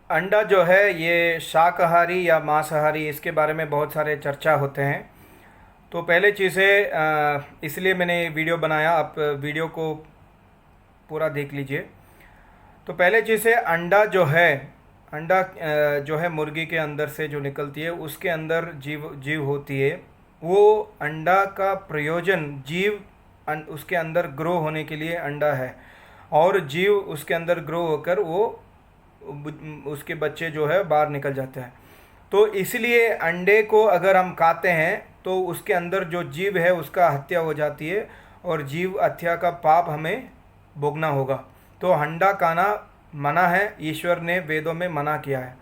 अंडा जो है ये शाकाहारी या मांसाहारी, इसके बारे में बहुत सारे चर्चा होते हैं। तो पहले चीज़ है, इसलिए मैंने वीडियो बनाया, आप वीडियो को पूरा देख लीजिए। तो पहले चीज़ है, अंडा जो है, अंडा जो है मुर्गी के अंदर से जो निकलती है उसके अंदर जीव जीव होती है। वो अंडा का प्रयोजन जीव उसके अंदर ग्रो होने के लिए अंडा है, और जीव उसके अंदर ग्रो होकर वो उसके बच्चे जो है बाहर निकल जाते हैं। तो इसलिए अंडे को अगर हम खाते हैं तो उसके अंदर जो जीव है उसका हत्या हो जाती है, और जीव हत्या का पाप हमें भोगना होगा। तो अंडा खाना मना है, ईश्वर ने वेदों में मना किया है।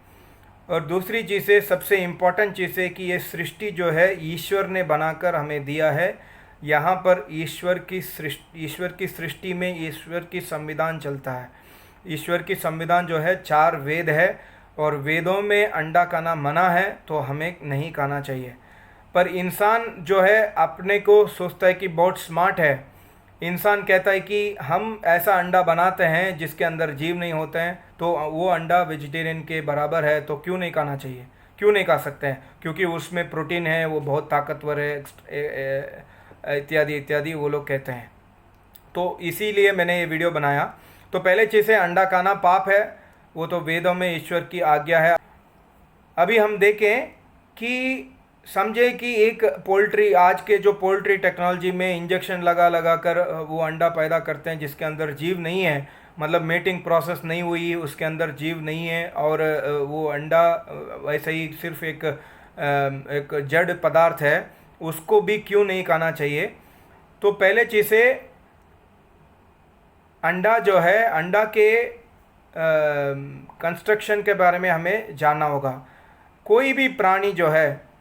और दूसरी चीज़ है, सबसे इम्पोर्टेंट चीज़ है कि ये सृष्टि जो है ईश्वर ने बनाकर हमें दिया है। यहाँ पर ईश्वर की सृष्टि में ईश्वर की संविधान चलता है। ईश्वर की संविधान जो है 4 वेद है, और वेदों में अंडा खाना मना है, तो हमें नहीं खाना चाहिए। पर इंसान जो है अपने को सोचता है कि बहुत स्मार्ट है। इंसान कहता है कि हम ऐसा अंडा बनाते हैं जिसके अंदर जीव नहीं होते हैं, तो वो अंडा वेजिटेरियन के बराबर है, तो क्यों नहीं खाना चाहिए, क्यों नहीं खा सकते हैं, क्योंकि उसमें प्रोटीन है, वो बहुत ताकतवर है, इत्यादि इत्यादि वो लोग कहते हैं। तो इसीलिए मैंने ये वीडियो बनाया। तो पहले चीज़ है, अंडा खाना पाप है, वो तो वेदों में ईश्वर की आज्ञा है। अभी हम देखें कि समझे कि एक पोल्ट्री, आज के जो पोल्ट्री टेक्नोलॉजी में इंजेक्शन लगा लगा कर वो अंडा पैदा करते हैं जिसके अंदर जीव नहीं है, मतलब मेटिंग प्रोसेस नहीं हुई, उसके अंदर जीव नहीं है, और वो अंडा वैसे ही सिर्फ एक जड़ पदार्थ है, उसको भी क्यों नहीं खाना चाहिए। तो पहले चीज़ है, अंडा जो है, अंडा के कंस्ट्रक्शन के बारे में हमें जानना होगा। कोई भी प्राणी जो है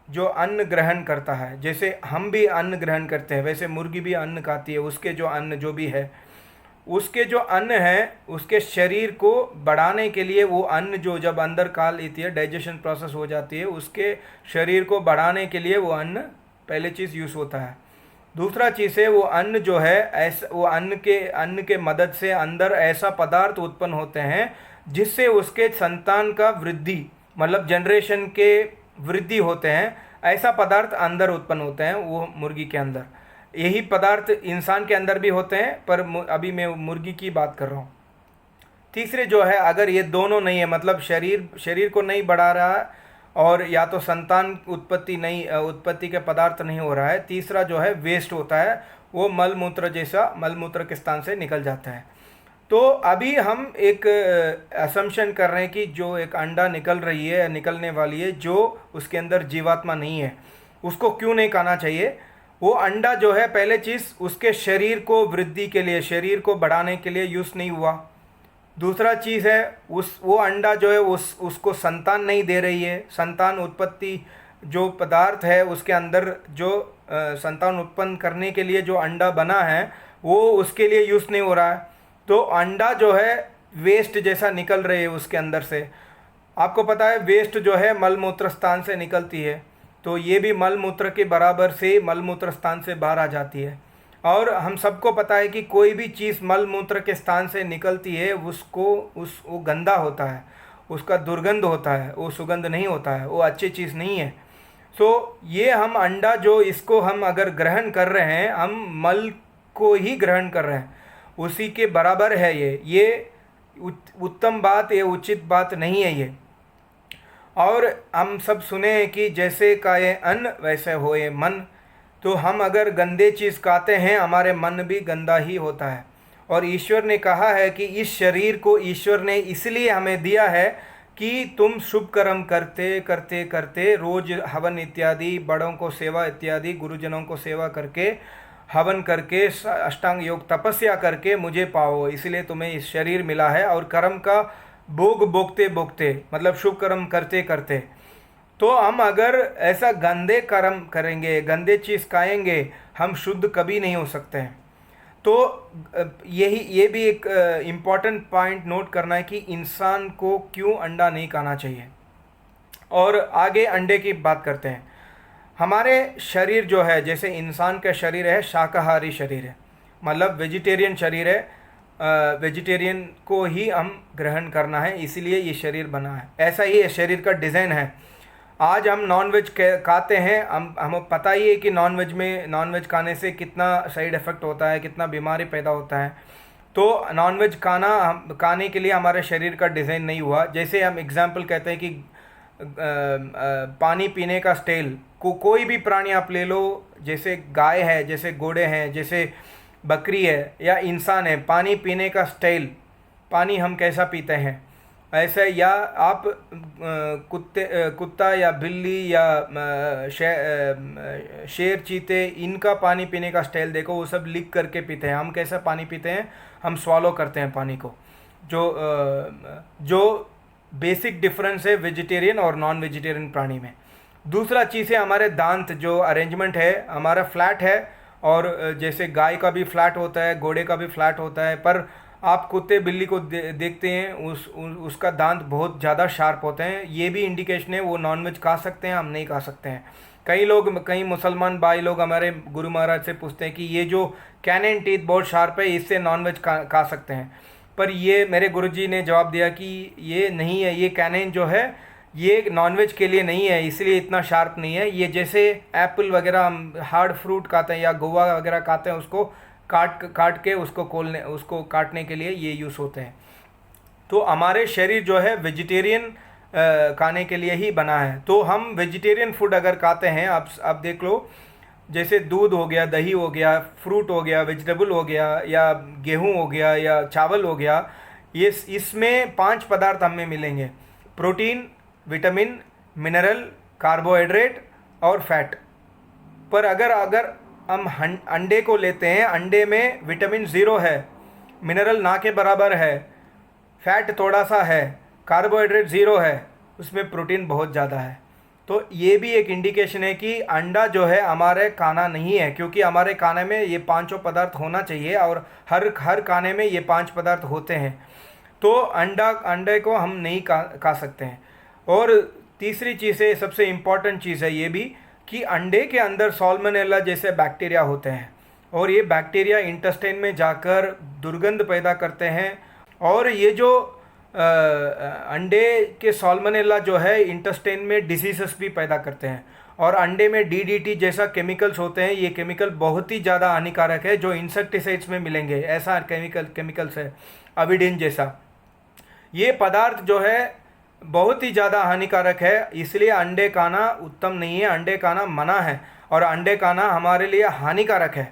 जो अन्न ग्रहण करता है, जैसे हम भी अन्न ग्रहण करते हैं, वैसे मुर्गी भी अन्न खाती है। उसके जो अन्न जो भी है, उसके जो अन्न है, उसके शरीर को बढ़ाने के लिए वो अन्न जो जब अंदर खा लेती है, डाइजेशन प्रोसेस हो जाती है, उसके शरीर को बढ़ाने के लिए वो अन्न पहले चीज़ यूज़ होता है। दूसरा चीज़ है, वो अन्न जो है ऐसा, वो अन्न के मदद से अंदर ऐसा पदार्थ उत्पन्न होते हैं जिससे उसके संतान का वृद्धि, मतलब जनरेशन के वृद्धि होते हैं। ऐसा पदार्थ अंदर उत्पन्न होते हैं वो मुर्गी के अंदर। यही पदार्थ इंसान के अंदर भी होते हैं, पर अभी मैं मुर्गी की बात कर रहा हूँ। तीसरे जो है, अगर ये दोनों नहीं है, मतलब शरीर को नहीं बढ़ा रहा है, और या तो संतान उत्पत्ति के पदार्थ नहीं हो रहा है, तीसरा जो है वेस्ट होता है, वो मल मूत्र के स्थान से निकल जाता है। तो अभी हम एक असम्पशन कर रहे हैं कि जो एक अंडा निकलने वाली है, जो उसके अंदर जीवात्मा नहीं है, उसको क्यों नहीं खाना चाहिए। वो अंडा जो है, पहले चीज़ उसके शरीर को वृद्धि के लिए, शरीर को बढ़ाने के लिए यूज़ नहीं हुआ। दूसरा चीज़ है, वो अंडा जो है उसको संतान नहीं दे रही है। संतान उत्पत्ति जो पदार्थ है उसके अंदर जो संतान उत्पन्न करने के लिए जो अंडा बना है, वो उसके लिए यूज़ नहीं हो रहा है। तो अंडा जो है वेस्ट जैसा निकल रही है उसके अंदर से। आपको पता है वेस्ट जो है मल मूत्र स्थान से निकलती है, तो ये भी मल मूत्र के बराबर से मल मूत्र स्थान से बाहर आ जाती है। और हम सबको पता है कि कोई भी चीज़ मल मूत्र के स्थान से निकलती है वो गंदा होता है, उसका दुर्गंध होता है, वो सुगंध नहीं होता है, वो अच्छी चीज़ नहीं है। सो ये हम अंडा जो इसको हम अगर ग्रहण कर रहे हैं, हम मल को ही ग्रहण कर रहे हैं, उसी के बराबर है ये उत्तम बात, ये उचित बात नहीं है ये। और हम सब सुने हैं कि जैसे का ये अन्न वैसे होए मन। तो हम अगर गंदे चीज़ खाते हैं, हमारे मन भी गंदा ही होता है। और ईश्वर ने कहा है कि इस शरीर को ईश्वर ने इसलिए हमें दिया है कि तुम शुभ कर्म करते करते करते रोज हवन इत्यादि, बड़ों को सेवा इत्यादि, गुरुजनों को सेवा करके, हवन करके, अष्टांग योग तपस्या करके मुझे पाओ, इसलिए तुम्हें इस शरीर मिला है। और कर्म का भोग भोगते भोगते, मतलब शुभ कर्म करते करते, तो हम अगर ऐसा गंदे कर्म करेंगे, गंदे चीज़ खाएंगे, हम शुद्ध कभी नहीं हो सकते हैं। तो ये भी एक इम्पॉर्टेंट पॉइंट नोट करना है कि इंसान को क्यों अंडा नहीं खाना चाहिए। और आगे अंडे की बात करते हैं। हमारे शरीर जो है, जैसे इंसान का शरीर है शाकाहारी शरीर है, मतलब वेजिटेरियन शरीर है, वेजिटेरियन को ही हम ग्रहण करना है, इसीलिए ये शरीर बना है। ऐसा ही शरीर का डिज़ाइन है। आज हम नॉनवेज खाते हैं, हमें पता ही है कि नॉनवेज खाने से कितना साइड इफ़ेक्ट होता है, कितना बीमारी पैदा होता है। तो नॉनवेज खाने के लिए हमारे शरीर का डिज़ाइन नहीं हुआ। जैसे हम एग्जांपल कहते हैं कि पानी पीने का स्टाइल कोई भी प्राणी आप ले लो, जैसे गाय है, जैसे घोड़े हैं, जैसे बकरी है या इंसान है, पानी पीने का स्टाइल, पानी हम कैसा पीते हैं ऐसे, या आप कुत्ता या बिल्ली या शेर चीते, इनका पानी पीने का स्टाइल देखो, वो सब लिख करके पीते हैं। हम कैसा पानी पीते हैं, हम स्वॉलो करते हैं पानी को। जो बेसिक डिफरेंस है वेजिटेरियन और नॉन वेजिटेरियन प्राणी में। दूसरा चीज़ है हमारे दांत, जो अरेंजमेंट है हमारा फ्लैट है, और जैसे गाय का भी फ्लैट होता है, घोड़े का भी फ्लैट होता है, पर आप कुत्ते बिल्ली को देखते हैं उसका दांत बहुत ज़्यादा शार्प होते हैं। ये भी इंडिकेशन है वो नॉनवेज खा सकते हैं, हम नहीं खा सकते हैं। कई मुसलमान भाई लोग हमारे गुरु महाराज से पूछते हैं कि ये जो कैनन टीथ बहुत शार्प है, इससे नॉनवेज खा सकते हैं, पर ये मेरे गुरुजी ने जवाब दिया कि ये नहीं है, ये कैनन जो है ये नॉनवेज के लिए नहीं है, इसलिए इतना शार्प नहीं है। ये जैसे एप्पल वगैरह हम हार्ड फ्रूट खाते हैं या गोवा वगैरह खाते हैं, उसको काट के उसको काटने के लिए ये यूज़ होते हैं। तो हमारे शरीर जो है वेजिटेरियन खाने के लिए ही बना है। तो हम वेजिटेरियन फूड अगर खाते हैं, आप देख लो, जैसे दूध हो गया, दही हो गया, फ्रूट हो गया, वेजिटेबल हो गया, या गेहूं हो गया, या चावल हो गया, ये इसमें 5 पदार्थ हमें मिलेंगे: प्रोटीन, विटामिन, मिनरल, कार्बोहाइड्रेट और फैट। पर अगर हम अंडे को लेते हैं, अंडे में विटामिन 0 है, मिनरल ना के बराबर है, फैट थोड़ा सा है, कार्बोहाइड्रेट 0 है, उसमें प्रोटीन बहुत ज़्यादा है। तो ये भी एक इंडिकेशन है कि अंडा जो है हमारे खाना नहीं है, क्योंकि हमारे खाने में ये 5 पदार्थ होना चाहिए और हर खाने में ये 5 पदार्थ होते हैं। तो अंडे को हम नहीं खा सकते हैं। और तीसरी चीज़ है, सबसे इम्पॉर्टेंट चीज़ है ये भी, कि अंडे के अंदर सॉल्मोनेला जैसे बैक्टीरिया होते हैं, और ये बैक्टीरिया इंटेस्टाइन में जाकर दुर्गंध पैदा करते हैं। और ये जो अंडे के सॉल्मोनेला जो है इंटेस्टाइन में डिसीजेस भी पैदा करते हैं। और अंडे में डीडीटी जैसा केमिकल्स होते हैं, ये केमिकल बहुत ही ज़्यादा हानिकारक है, जो इंसेक्टिसाइड्स में मिलेंगे, ऐसा केमिकल्स है, अविडिन जैसा। ये पदार्थ जो है बहुत ही ज़्यादा हानिकारक है, इसलिए अंडे खाना उत्तम नहीं है, अंडे खाना मना है, और अंडे खाना हमारे लिए हानिकारक है।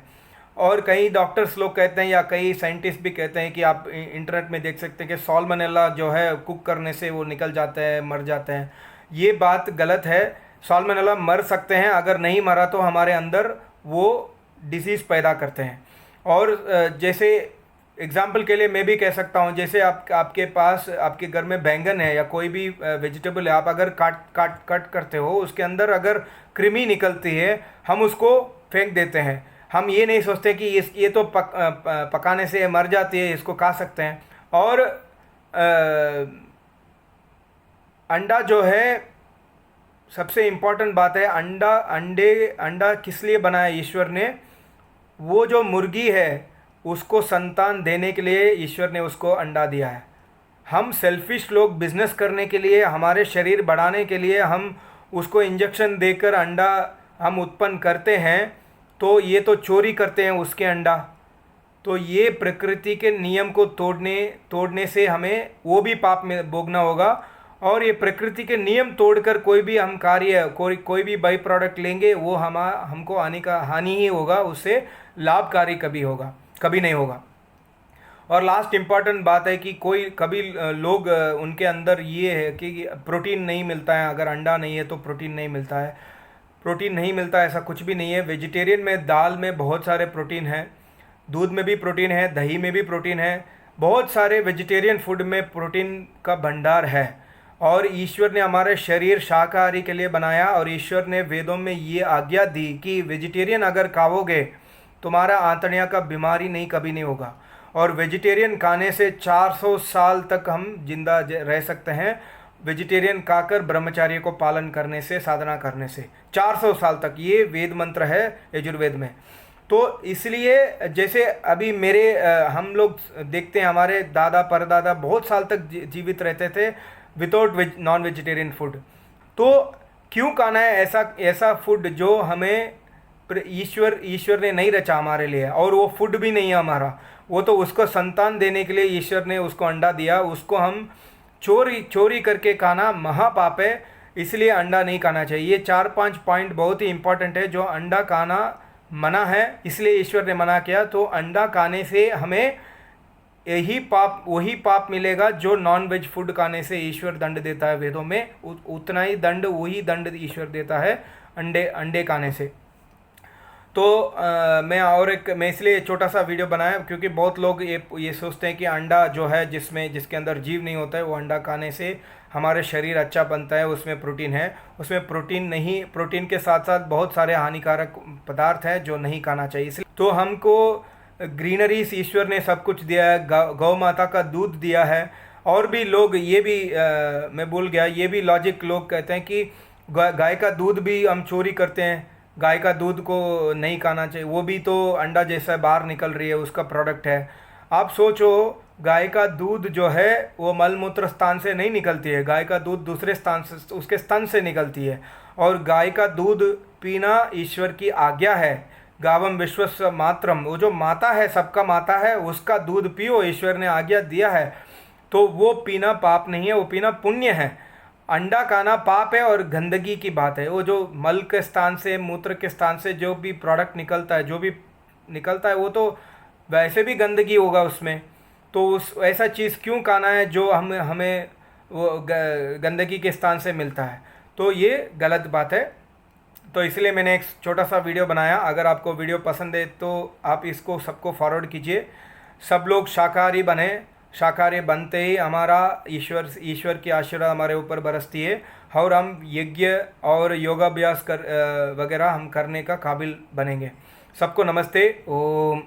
और कई डॉक्टर्स लोग कहते हैं, या कई साइंटिस्ट भी कहते हैं कि आप इंटरनेट में देख सकते हैं कि सॉल्मोनेला जो है कुक करने से वो निकल जाते हैं, मर जाते हैं। ये बात गलत है। सॉल्मोनेला मर सकते हैं, अगर नहीं मरा तो हमारे अंदर वो डिसीज़ पैदा करते हैं। और जैसे एग्जाम्पल के लिए मैं भी कह सकता हूँ, जैसे आपके पास आपके घर में बैंगन है या कोई भी वेजिटेबल है, आप अगर कट करते हो, उसके अंदर अगर कृमि निकलती है, हम उसको फेंक देते हैं। हम ये नहीं सोचते कि ये तो पकाने से मर जाती है, इसको खा सकते हैं। और अंडा जो है, सबसे इम्पॉर्टेंट बात है, अंडा किस लिए बनाया ईश्वर ने? वो जो मुर्गी है उसको संतान देने के लिए ईश्वर ने उसको अंडा दिया है। हम सेल्फिश लोग बिजनेस करने के लिए, हमारे शरीर बढ़ाने के लिए हम उसको इंजेक्शन देकर अंडा हम उत्पन्न करते हैं, तो ये तो चोरी करते हैं उसके अंडा। तो ये प्रकृति के नियम को तोड़ने से हमें वो भी पाप में भोगना होगा। और ये प्रकृति के नियम तोड़कर कोई भी हम कोई भी बाई प्रोडक्ट लेंगे, वो हमको हानि ही होगा, उससे लाभकारी कभी नहीं होगा। और लास्ट इम्पॉर्टेंट बात है कि कभी लोग उनके अंदर ये है कि प्रोटीन नहीं मिलता है, अगर अंडा नहीं है तो प्रोटीन नहीं मिलता है। प्रोटीन नहीं मिलता, ऐसा कुछ भी नहीं है। वेजिटेरियन में दाल में बहुत सारे प्रोटीन हैं, दूध में भी प्रोटीन है, दही में भी प्रोटीन है, बहुत सारे वेजिटेरियन फूड में प्रोटीन का भंडार है। और ईश्वर ने हमारे शरीर शाकाहारी के लिए बनाया, और ईश्वर ने वेदों में ये आज्ञा दी कि वेजिटेरियन अगर खाओगे, तुम्हारा आंतड़ियाँ का बीमारी कभी नहीं होगा। और वेजिटेरियन खाने से 400 साल तक हम जिंदा रह सकते हैं। वेजिटेरियन खाकर ब्रह्मचार्य को पालन करने से, साधना करने से 400 साल तक, ये वेद मंत्र है यजुर्वेद में। तो इसलिए जैसे अभी मेरे हम लोग देखते हैं हमारे दादा परदादा बहुत साल तक जीवित रहते थे विदाउट नॉन वेजिटेरियन फूड। तो क्यों खाना है ऐसा ऐसा फूड जो हमें ईश्वर ने नहीं रचा हमारे लिए, और वो फूड भी नहीं है हमारा, वो तो उसको संतान देने के लिए ईश्वर ने उसको अंडा दिया, उसको हम चोरी चोरी करके खाना महापाप है। इसलिए अंडा नहीं खाना चाहिए। ये 4-5 पॉइंट बहुत ही इंपॉर्टेंट है जो अंडा खाना मना है, इसलिए ईश्वर ने मना किया। तो अंडा खाने से हमें वही पाप मिलेगा जो नॉन वेज फूड खाने से ईश्वर दंड देता है वेदों में, उतना ही दंड, वही दंड ईश्वर देता है अंडे खाने से। तो मैं इसलिए छोटा सा वीडियो बनाया क्योंकि बहुत लोग ये सोचते हैं कि अंडा जो है जिसके अंदर जीव नहीं होता है, वो अंडा खाने से हमारे शरीर अच्छा बनता है, उसमें प्रोटीन है। उसमें प्रोटीन नहीं, प्रोटीन के साथ साथ बहुत सारे हानिकारक पदार्थ हैं जो नहीं खाना चाहिए। इसलिए तो हमको ग्रीनरीज ईश्वर ने सब कुछ दिया है, गौ माता का दूध दिया है। और भी लोग ये भी मैं भूल गया, ये भी लॉजिक लोग कहते हैं कि गाय का दूध भी हम चोरी करते हैं, गाय का दूध को नहीं खाना चाहिए, वो भी तो अंडा जैसा बाहर निकल रही है, उसका प्रोडक्ट है। आप सोचो, गाय का दूध जो है वो मलमूत्र स्थान से नहीं निकलती है, गाय का दूध दूसरे स्थान से, उसके स्तन से निकलती है। और गाय का दूध पीना ईश्वर की आज्ञा है। गावम विश्वस्य मातरम, वो जो माता है, सबका माता है, उसका दूध पियो, ईश्वर ने आज्ञा दिया है। तो वो पीना पाप नहीं है, वो पीना पुण्य है। अंडा खाना पाप है और गंदगी की बात है। वो जो मल के स्थान से, मूत्र के स्थान से जो भी प्रोडक्ट निकलता है, जो भी निकलता है, वो तो वैसे भी गंदगी होगा उसमें। तो उस ऐसा चीज़ क्यों खाना है जो हमें वो गंदगी के स्थान से मिलता है? तो ये गलत बात है। तो इसलिए मैंने एक छोटा सा वीडियो बनाया। अगर आपको वीडियो पसंद है तो आप इसको सबको फॉरवर्ड कीजिए। सब लोग शाकाहारी बने। शाकाहारी बनते ही हमारा ईश्वर की आशीर्वाद हमारे ऊपर बरसती है और हम यज्ञ और योगाभ्यास वगैरह हम करने का काबिल बनेंगे। सबको नमस्ते। ओम।